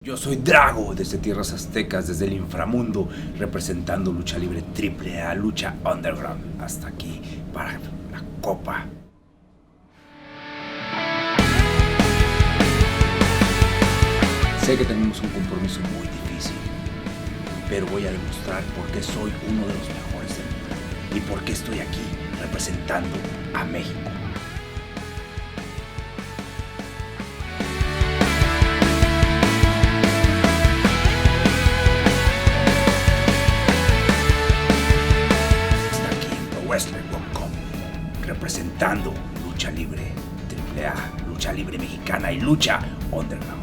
Yo soy Drago desde tierras aztecas, desde el inframundo, representando lucha libre AAA, lucha underground, hasta aquí para la copa. Sé que tenemos un compromiso muy difícil, pero voy a demostrar por qué soy uno de los mejores del mundo y por qué estoy aquí representando a México. Representando lucha libre AAA, lucha libre mexicana y lucha underground.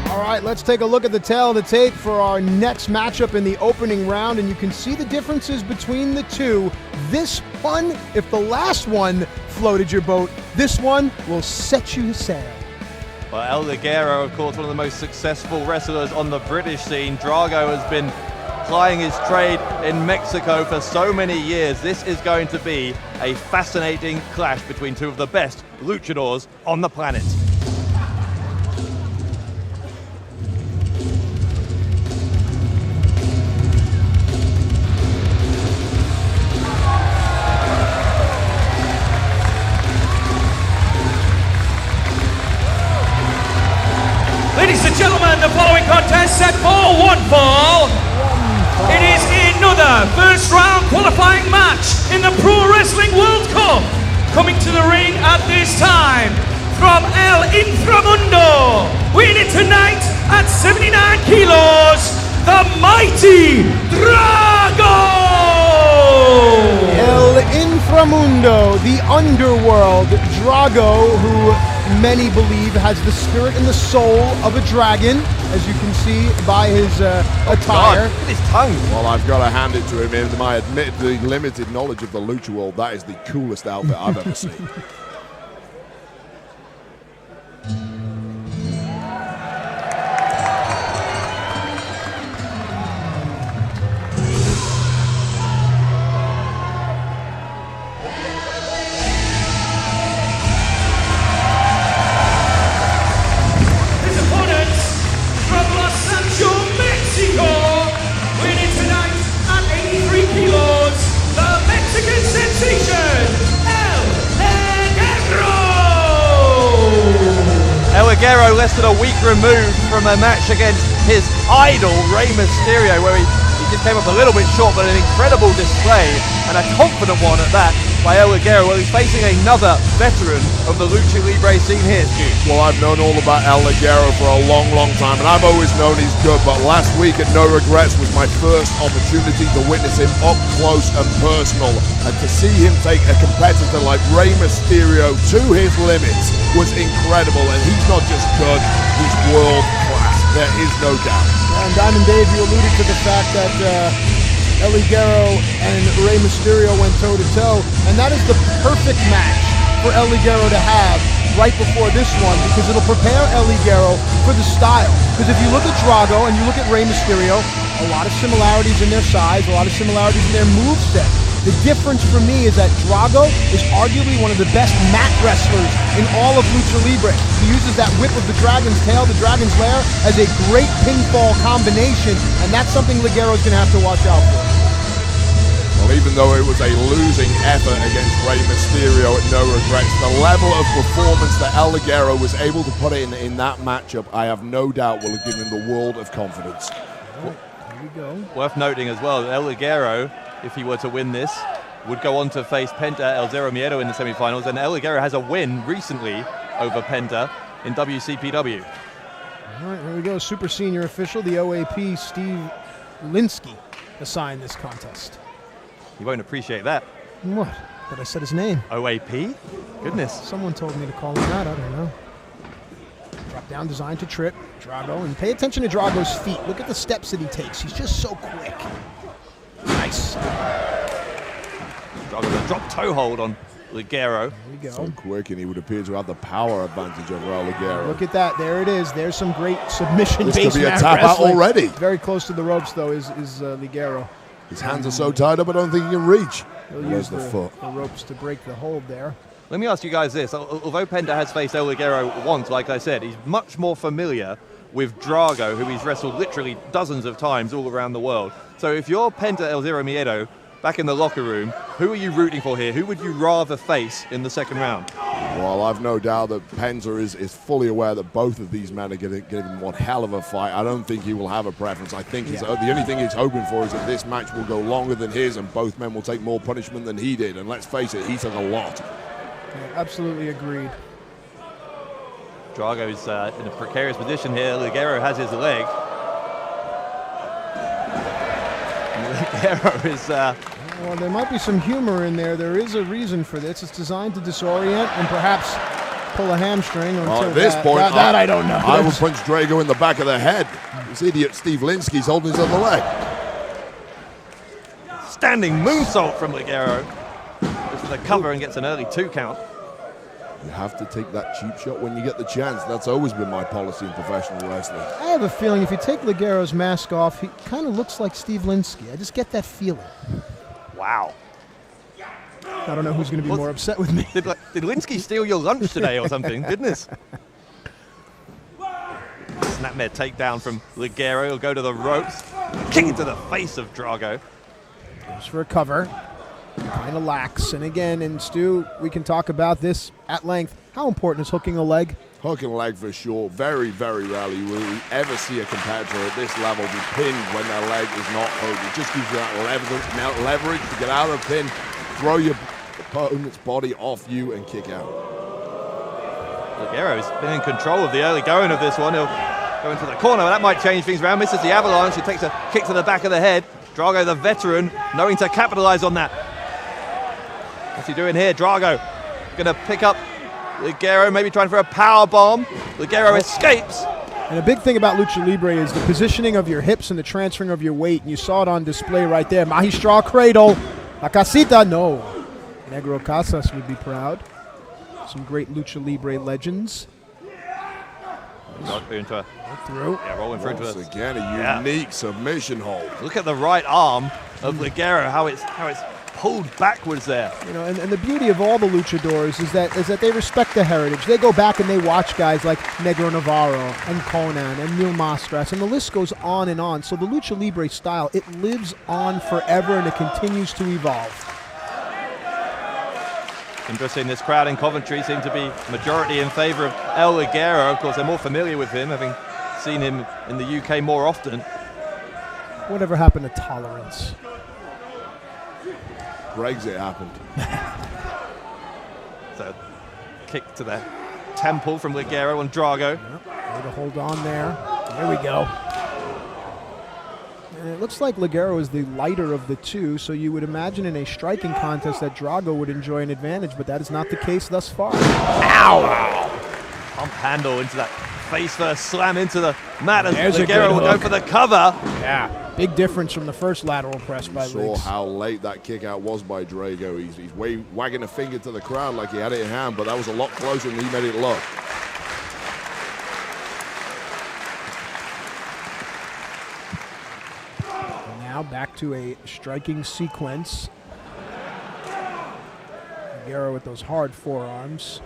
All right, let's take a look at the tail of the tape for our next matchup in the opening round, and you can see the differences between the two. This one, if the last one floated your boat, this one will set you sail. Well, El Ligero, of course, one of the most successful wrestlers on the British scene. Drago has been plying his trade in Mexico for so many years. This is going to be a fascinating clash between two of the best luchadors on the planet. Ladies and gentlemen, the following contest set for one fall. It is another first round qualifying match in the Pro Wrestling World Cup. Coming to the ring at this time from El Inframundo, weighing in tonight at 79 kilos, the mighty Drago! El Inframundo, the underworld, Drago, who many believe has the spirit and the soul of a dragon, as you can see by his attire. God, look at his tongue. Well, I've got to hand it to him. In my admittedly limited knowledge of the lucha world, that is the coolest outfit I've ever seen. Ligero less than a week removed from a match against his idol Rey Mysterio, where he just came up a little bit short, but an incredible display and a confident one at that by El Ligero. Well, he's facing another veteran of the lucha libre scene here, Stu. Well, I've known all about El Ligero for a long, long time, and I've always known he's good, but last week at No Regrets was my first opportunity to witness him up close and personal, and to see him take a competitor like Rey Mysterio to his limits was incredible, and he's not just good, he's world class. There is no doubt. And Diamond Dave, you alluded to the fact that El Ligero and Rey Mysterio went toe-to-toe, and that is the perfect match for El Ligero to have right before this one, because it'll prepare El Ligero for the style. Because if you look at Drago and you look at Rey Mysterio, a lot of similarities in their size, a lot of similarities in their moveset. The difference for me is that Drago is arguably one of the best mat wrestlers in all of Lucha Libre. He uses that whip of the dragon's tail, the dragon's lair, as a great pinfall combination, and that's something Ligero's going to have to watch out for. Well, even though it was a losing effort against Rey Mysterio at No Regrets, the level of performance that El Ligero was able to put in that matchup, I have no doubt will have given him the world of confidence. All right, here we go. Worth noting as well, El Ligero, if he were to win this, would go on to face Penta El Zero Miedo in the semifinals, and El Ligero has a win recently over Penta in WCPW. All right, here we go. Super senior official, the OAP, Steve Linsky, assigned this contest. You won't appreciate that. What? But I said his name. OAP? Goodness. Someone told me to call him that, I don't know. Drop down, designed to trip, Drago, and pay attention to Drago's feet. Look at the steps that he takes. He's just so quick. Nice. Drago with a drop toe hold on Ligero. There we go. So quick, and he would appear to have the power advantage over El Ligero. Look at that. There it is. There's some great submission-based This could be a mat tap out wrestling. already. Very close to the ropes, though, is Ligero. His hands are so tied up, I don't think he can reach. He'll There's use the foot. the ropes to break the hold there. Let me ask you guys this. Although Penta has faced El Ligero once, like I said, he's much more familiar with Drago, who he's wrestled literally dozens of times all around the world. So if you're Penta El Zero Miedo back in the locker room, who are you rooting for here? Who would you rather face in the second round? Well, I've no doubt that Penta is fully aware that both of these men are going to give him one hell of a fight. I don't think he will have a preference. I think the only thing he's hoping for is that this match will go longer than his and both men will take more punishment than he did. And let's face it, he took a lot. Yeah, absolutely agreed. Drago's in a precarious position here. Ligero has his leg. Ligero is... Well, there might be some humor in there. There is a reason for this. It's designed to disorient and perhaps pull a hamstring. Well, Until at this point, that I don't know. I would punch Drago in the back of the head. This idiot Steve Linsky's holding his other leg. standing moonsault from Ligero. Goes for the cover and gets an early 2 count. You have to take that cheap shot when you get the chance. That's always been my policy in professional wrestling. I have a feeling if you take Ligero's mask off, he kind of looks like Steve Linsky. I just get that feeling. Wow. I don't know who's going to be more upset with me. Did Linsky steal your lunch today or something? Goodness. Snapmare takedown from Ligero. He'll go to the ropes. Kick into the face of Drago. Goes for a cover. Kind of lax. And again, and Stu, we can talk about this at length. How important is hooking a leg? Hooking a leg for sure. Very, very rarely will you ever see a competitor at this level be pinned when their leg is not hooked. It just gives you that leverage to get out of the pin, throw your opponent's body off you, and kick out. Ligero's been in control of the early going of this one. He'll go into the corner. That might change things around. Misses the avalanche. He takes a kick to the back of the head. Drago, the veteran, knowing to capitalize on that. What's he doing here? Drago going to pick up Ligero, maybe trying for a power bomb. Ligero escapes. And a big thing about Lucha Libre is the positioning of your hips and the transferring of your weight. And you saw it on display right there. Magistral cradle. La casita, no. Negro Casas would be proud. Some great Lucha Libre legends. Rolling through. Yeah, rolling through Once into a... again, a unique submission hold. Look at the right arm of Ligero, how it's pulled backwards there. You know, and the beauty of all the luchadors is that they respect the heritage. They go back and they watch guys like Negro Navarro and Conan and Mil Mastras, and the list goes on and on. So the Lucha Libre style, it lives on forever and it continues to evolve. Interesting, this crowd in Coventry seems to be majority in favor of El Ligero. Of course, they're more familiar with him, having seen him in the UK more often. Whatever happened to tolerance? Brexit happened. So, kick to the temple from Ligero and Drago. Yep. Way to hold on there. There we go. And it looks like Ligero is the lighter of the two, so you would imagine in a striking contest that Drago would enjoy an advantage, but that is not the case thus far. Ow! Pump handle into that face first slam into the mat as Ligero will go for the cover. Yeah. Big difference from the first lateral press by Saw Liggs. how late that kick out was by Drago. He's wagging a finger to the crowd like he had it in hand, but that was a lot closer than he made it look. Now back to a striking sequence. Ligero with those hard forearms.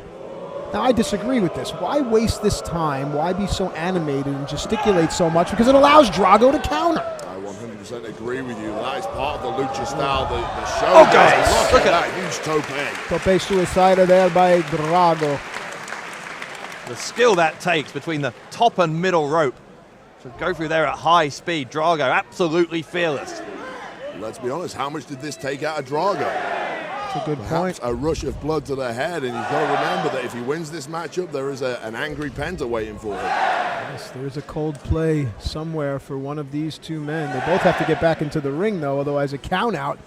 Now, I disagree with this. Why waste this time? Why be so animated and gesticulate so much? Because it allows Drago to counter. I 100% agree with you. That is part of the lucha style. The show. Oh, guys, look at that huge tope. Tope suicida there by Drago. The skill that takes between the top and middle rope to go through there at high speed. Drago absolutely fearless. Let's be honest, how much did this take out of Drago? That's a good Perhaps point. a rush of blood to the head, and you've got to remember that if he wins this matchup, there is an angry Penta waiting for him. Yes, there's a cold play somewhere for one of these two men. They both have to get back into the ring, though, otherwise a count out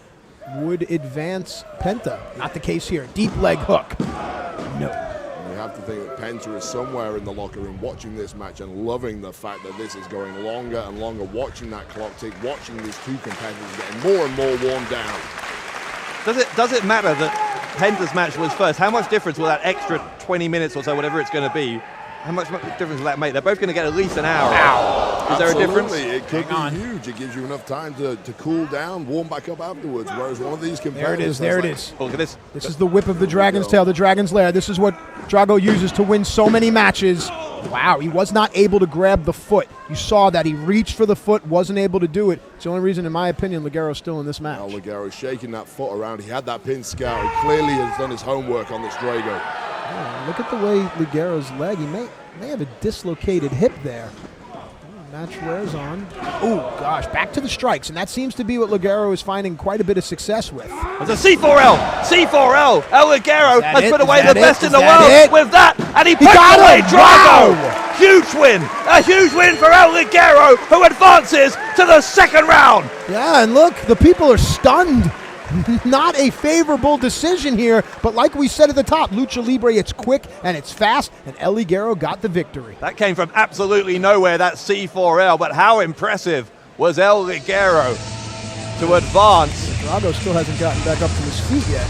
would advance Penta. Not the case here. Deep leg hook. No. You have to think that Penta is somewhere in the locker room watching this match and loving the fact that this is going longer and longer, watching that clock tick, watching these two competitors getting more and more worn down. Does it matter that Penta's match was first, how much difference will that extra 20 minutes or so, whatever it's going to be, how much difference will that make? They're both going to get at least an hour. Is there a difference? It could be huge. It gives you enough time to cool down, warm back up afterwards. Whereas one of these competitors, there it is. Look at this. This is the whip of the Dragon's Tail, the Dragon's Lair. This is what Drago uses to win so many matches. Wow, he was not able to grab the foot. You saw that he reached for the foot, wasn't able to do it. It's the only reason, in my opinion, Ligero's still in this match. Now Ligero shaking that foot around. He had that pin scout. He clearly has done his homework on this Drago. Yeah, look at the way Ligero's leg. He may have a dislocated hip there. Match wears on. Oh, gosh, back to the strikes. And that seems to be what Ligero is finding quite a bit of success with. It's a C4L. C4L. El Ligero has put away the best in the world with that. And he put away Drago. Wow. Huge win. A huge win for El Ligero, who advances to the second round. Yeah, and look, the people are stunned. Not a favorable decision here, but like we said at the top, Lucha Libre, it's quick and it's fast, and El Ligero got the victory. That came from absolutely nowhere, that C4L, but how impressive was El Ligero to advance? Drago still hasn't gotten back up to his feet yet.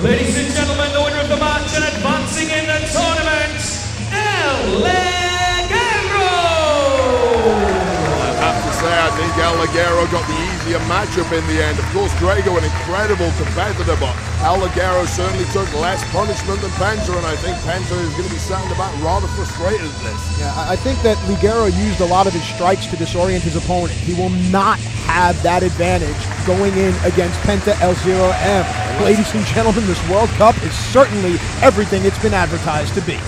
Ladies and gentlemen, the winner of the match and advancing in the tournament, El Ligero! I have to say, I think El Ligero got the easier matchup in the end. Of course, Drago, an incredible competitor, but El Ligero certainly took less punishment than Penta, and I think Penta is going to be sat in the back rather frustrated at this. Yeah, I think that Ligero used a lot of his strikes to disorient his opponent. He will not have that advantage going in against Penta El0M. Ladies and gentlemen, this World Cup is certainly everything it's been advertised to be.